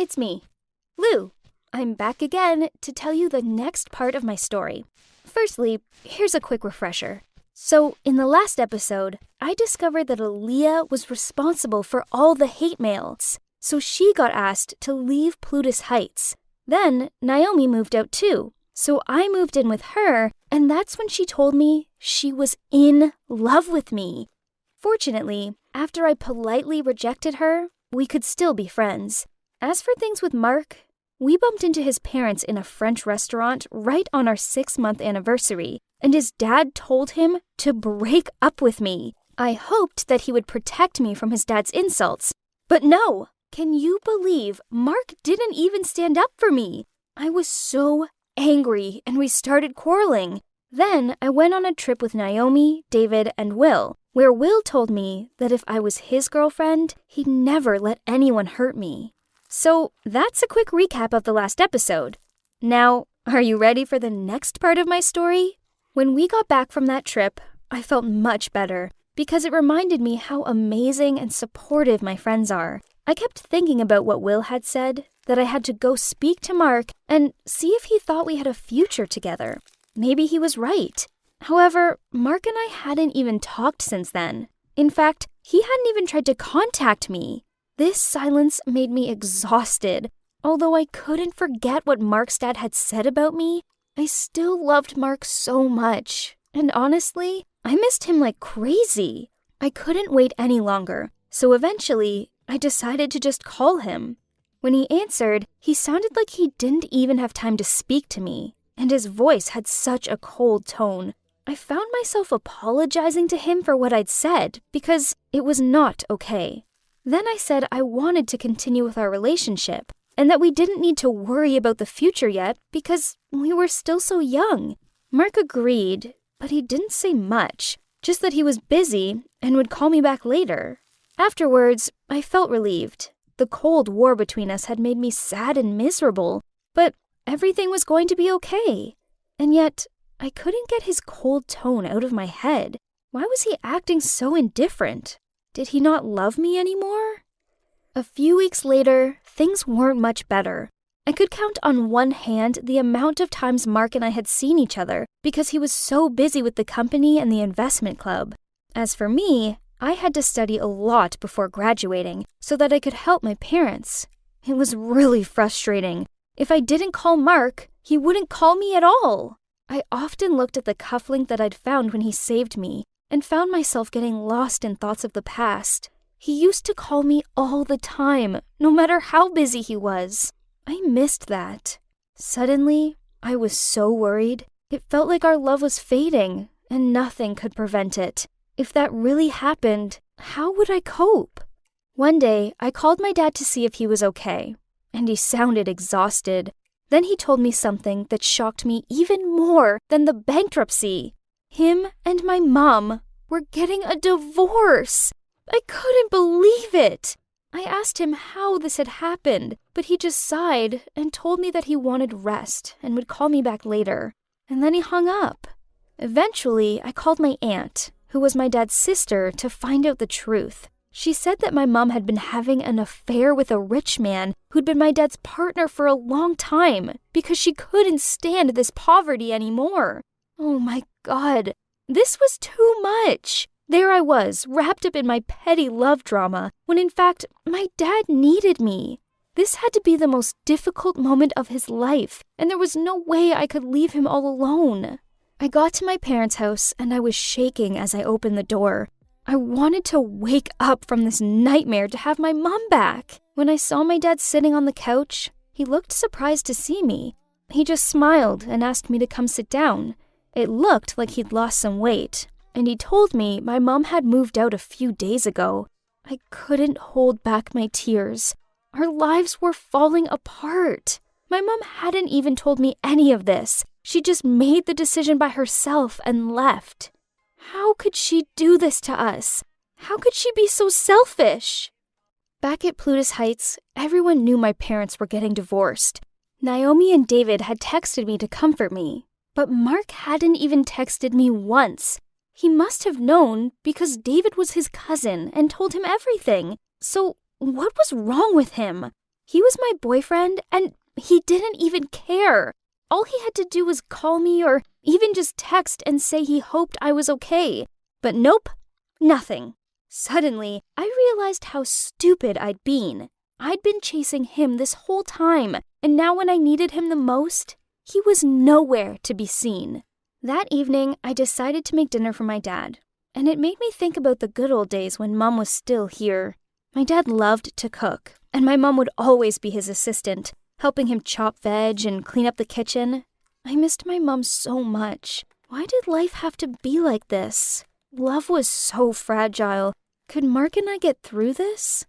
it's me, Lou. I'm back again to tell you the next part of my story. Firstly, here's a quick refresher. So, in the last episode, I discovered that Aaliyah was responsible for all the hate mails, so she got asked to leave Plutus Heights. Then, Naomi moved out too, so I moved in with her, and that's when she told me she was in love with me. Fortunately, after I politely rejected her, we could still be friends. As for things with Mark, we bumped into his parents in a French restaurant right on our 6-month anniversary, and his dad told him to break up with me. I hoped that he would protect me from his dad's insults, but no! Can you believe Mark didn't even stand up for me? I was so angry, and we started quarreling. Then I went on a trip with Naomi, David, and Will, where Will told me that if I was his girlfriend, he'd never let anyone hurt me. So that's a quick recap of the last episode. Now, are you ready for the next part of my story? When we got back from that trip, I felt much better because it reminded me how amazing and supportive my friends are. I kept thinking about what Will had said, that I had to go speak to Mark and see if he thought we had a future together. Maybe he was right. However, Mark and I hadn't even talked since then. In fact, he hadn't even tried to contact me. This silence made me exhausted. Although I couldn't forget what Mark's dad had said about me, I still loved Mark so much. And honestly, I missed him like crazy. I couldn't wait any longer, so eventually, I decided to just call him. When he answered, he sounded like he didn't even have time to speak to me, and his voice had such a cold tone. I found myself apologizing to him for what I'd said because it was not okay. Then I said I wanted to continue with our relationship and that we didn't need to worry about the future yet because we were still so young. Mark agreed, but he didn't say much, just that he was busy and would call me back later. Afterwards, I felt relieved. The Cold War between us had made me sad and miserable, but everything was going to be okay. And yet, I couldn't get his cold tone out of my head. Why was he acting so indifferent? Did he not love me anymore? A few weeks later, things weren't much better. I could count on one hand the amount of times Mark and I had seen each other because he was so busy with the company and the investment club. As for me, I had to study a lot before graduating so that I could help my parents. It was really frustrating. If I didn't call Mark, he wouldn't call me at all. I often looked at the cufflink that I'd found when he saved me and found myself getting lost in thoughts of the past. He used to call me all the time, no matter how busy he was. I missed that. Suddenly, I was so worried. It felt like our love was fading, and nothing could prevent it. If that really happened, how would I cope? One day, I called my dad to see if he was okay, and he sounded exhausted. Then he told me something that shocked me even more than the bankruptcy. Him and my mom were getting a divorce. I couldn't believe it. I asked him how this had happened, but he just sighed and told me that he wanted rest and would call me back later. And then he hung up. Eventually, I called my aunt, who was my dad's sister, to find out the truth. She said that my mom had been having an affair with a rich man who'd been my dad's partner for a long time because she couldn't stand this poverty anymore. Oh my God, this was too much. There I was, wrapped up in my petty love drama, when in fact, my dad needed me. This had to be the most difficult moment of his life, and there was no way I could leave him all alone. I got to my parents' house, and I was shaking as I opened the door. I wanted to wake up from this nightmare to have my mom back. When I saw my dad sitting on the couch, he looked surprised to see me. He just smiled and asked me to come sit down. It looked like he'd lost some weight, and he told me my mom had moved out a few days ago. I couldn't hold back my tears. Our lives were falling apart. My mom hadn't even told me any of this. She just made the decision by herself and left. How could she do this to us? How could she be so selfish? Back at Plutus Heights, everyone knew my parents were getting divorced. Naomi and David had texted me to comfort me, but Mark hadn't even texted me once. He must have known because David was his cousin and told him everything. So what was wrong with him? He was my boyfriend, and he didn't even care. All he had to do was call me or even just text and say he hoped I was okay. But nope, nothing. Suddenly, I realized how stupid I'd been. I'd been chasing him this whole time, and now when I needed him the most, he was nowhere to be seen. That evening, I decided to make dinner for my dad, and it made me think about the good old days when Mom was still here. My dad loved to cook, and my mom would always be his assistant, helping him chop veg and clean up the kitchen. I missed my mom so much. Why did life have to be like this? Love was so fragile. Could Mark and I get through this?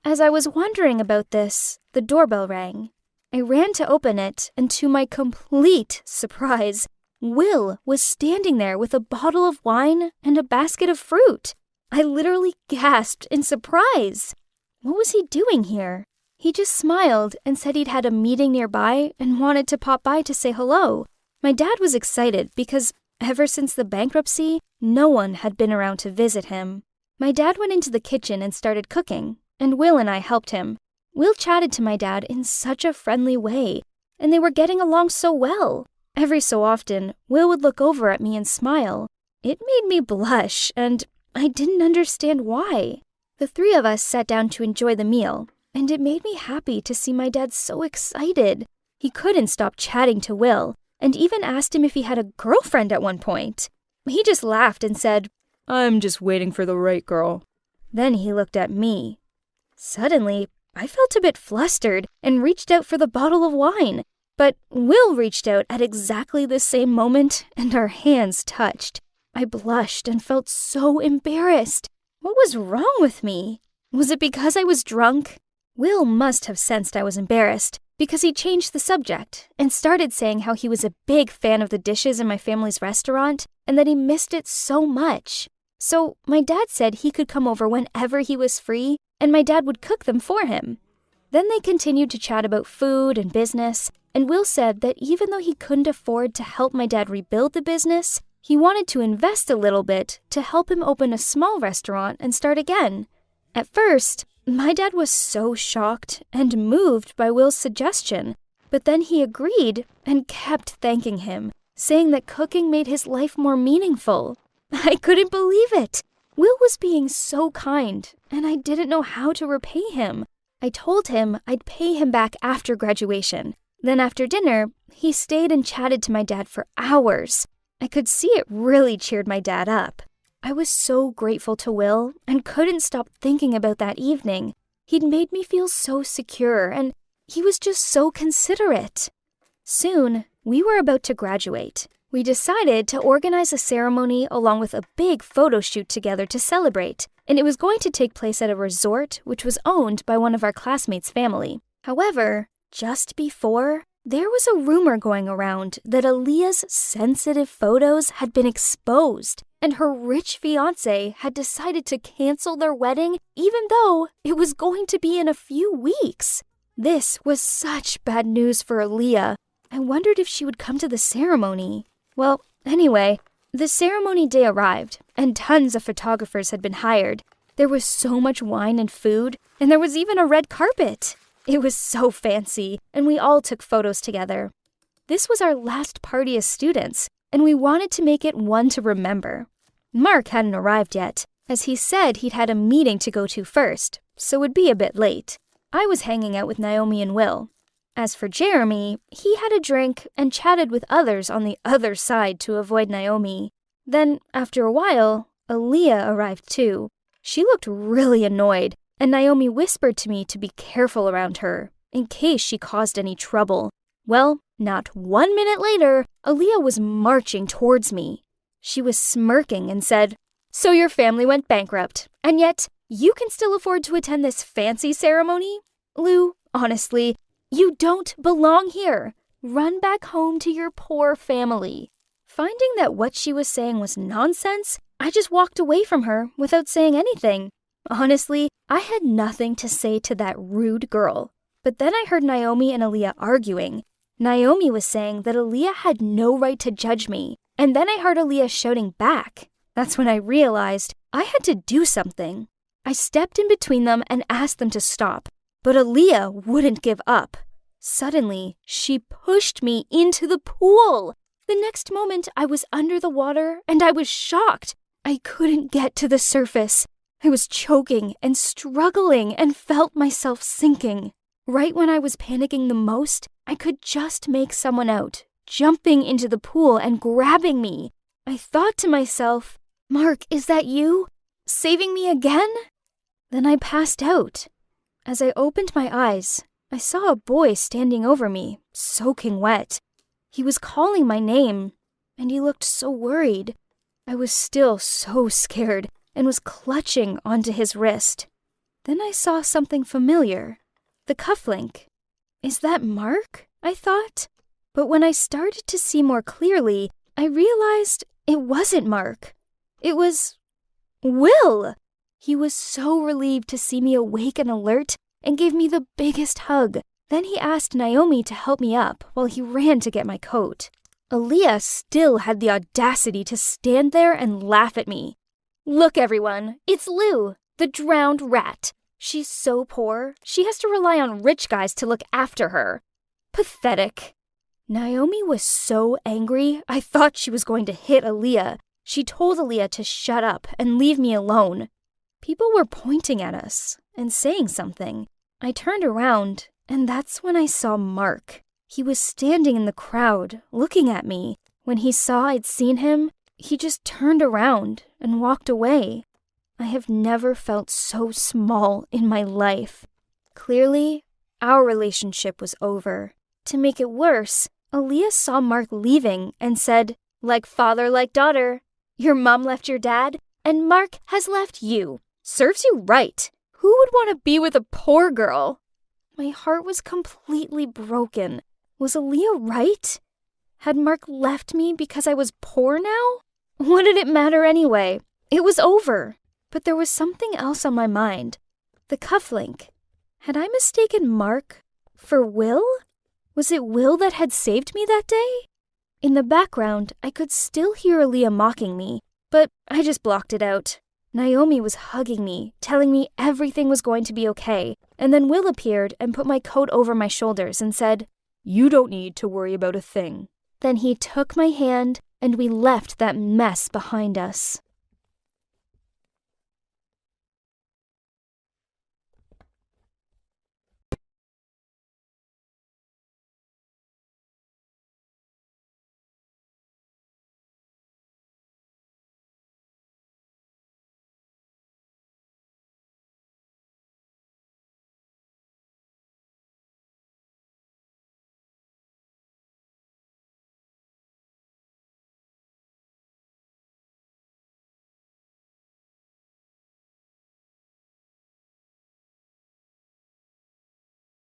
As I was wondering about this, the doorbell rang. I ran to open it, and to my complete surprise, Will was standing there with a bottle of wine and a basket of fruit. I literally gasped in surprise. What was he doing here? He just smiled and said he'd had a meeting nearby and wanted to pop by to say hello. My dad was excited because ever since the bankruptcy, no one had been around to visit him. My dad went into the kitchen and started cooking, and Will and I helped him. Will chatted to my dad in such a friendly way, and they were getting along so well. Every so often, Will would look over at me and smile. It made me blush, and I didn't understand why. The three of us sat down to enjoy the meal, and it made me happy to see my dad so excited. He couldn't stop chatting to Will, and even asked him if he had a girlfriend at one point. He just laughed and said, "I'm just waiting for the right girl." Then he looked at me. Suddenly, I felt a bit flustered and reached out for the bottle of wine. But Will reached out at exactly the same moment, and our hands touched. I blushed and felt so embarrassed. What was wrong with me? Was it because I was drunk? Will must have sensed I was embarrassed, because he changed the subject and started saying how he was a big fan of the dishes in my family's restaurant and that he missed it so much. So my dad said he could come over whenever he was free, and my dad would cook them for him. Then they continued to chat about food and business, and Will said that even though he couldn't afford to help my dad rebuild the business, he wanted to invest a little bit to help him open a small restaurant and start again. At first, my dad was so shocked and moved by Will's suggestion, but then he agreed and kept thanking him, saying that cooking made his life more meaningful. I couldn't believe it. Will was being so kind, and I didn't know how to repay him. I told him I'd pay him back after graduation. Then after dinner, he stayed and chatted to my dad for hours. I could see it really cheered my dad up. I was so grateful to Will and couldn't stop thinking about that evening. He'd made me feel so secure, and he was just so considerate. Soon, we were about to graduate. We decided to organize a ceremony along with a big photo shoot together to celebrate, and it was going to take place at a resort which was owned by one of our classmates' family. However, just before, there was a rumor going around that Aaliyah's sensitive photos had been exposed, and her rich fiancé had decided to cancel their wedding even though it was going to be in a few weeks. This was such bad news for Aaliyah. I wondered if she would come to the ceremony. Well, anyway, the ceremony day arrived, and tons of photographers had been hired. There was so much wine and food, and there was even a red carpet. It was so fancy, and we all took photos together. This was our last party as students, and we wanted to make it one to remember. Mark hadn't arrived yet, as he said he'd had a meeting to go to first, so would be a bit late. I was hanging out with Naomi and Will. As for Jeremy, he had a drink and chatted with others on the other side to avoid Naomi. Then, after a while, Aaliyah arrived too. She looked really annoyed, and Naomi whispered to me to be careful around her, in case she caused any trouble. Well, not 1 minute later, Aaliyah was marching towards me. She was smirking and said, "So your family went bankrupt, and yet you can still afford to attend this fancy ceremony? Lou, honestly, you don't belong here. Run back home to your poor family." Finding that what she was saying was nonsense, I just walked away from her without saying anything. Honestly, I had nothing to say to that rude girl. But then I heard Naomi and Aaliyah arguing. Naomi was saying that Aaliyah had no right to judge me, and then I heard Aaliyah shouting back. That's when I realized I had to do something. I stepped in between them and asked them to stop. But Aaliyah wouldn't give up. Suddenly, she pushed me into the pool. The next moment, I was under the water, and I was shocked. I couldn't get to the surface. I was choking and struggling and felt myself sinking. Right when I was panicking the most, I could just make someone out, jumping into the pool and grabbing me. I thought to myself, "Mark, is that you? Saving me again?" Then I passed out. As I opened my eyes, I saw a boy standing over me, soaking wet. He was calling my name, and he looked so worried. I was still so scared and was clutching onto his wrist. Then I saw something familiar. The cufflink. Is that Mark? I thought. But when I started to see more clearly, I realized it wasn't Mark. It was Will. He was so relieved to see me awake and alert and gave me the biggest hug. Then he asked Naomi to help me up while he ran to get my coat. Aaliyah still had the audacity to stand there and laugh at me. "Look, everyone, it's Lou, the drowned rat. She's so poor, she has to rely on rich guys to look after her. Pathetic." Naomi was so angry, I thought she was going to hit Aaliyah. She told Aaliyah to shut up and leave me alone. People were pointing at us and saying something. I turned around, and that's when I saw Mark. He was standing in the crowd, looking at me. When he saw I'd seen him, he just turned around and walked away. I have never felt so small in my life. Clearly, our relationship was over. To make it worse, Aaliyah saw Mark leaving and said, "Like father, like daughter. Your mom left your dad, and Mark has left you. Serves you right. Who would want to be with a poor girl?" My heart was completely broken. Was Aaliyah right? Had Mark left me because I was poor now? What did it matter anyway? It was over. But there was something else on my mind. The cufflink. Had I mistaken Mark for Will? Was it Will that had saved me that day? In the background, I could still hear Aaliyah mocking me, but I just blocked it out. Naomi was hugging me, telling me everything was going to be okay, and then Will appeared and put my coat over my shoulders and said, "You don't need to worry about a thing." Then he took my hand, and we left that mess behind us.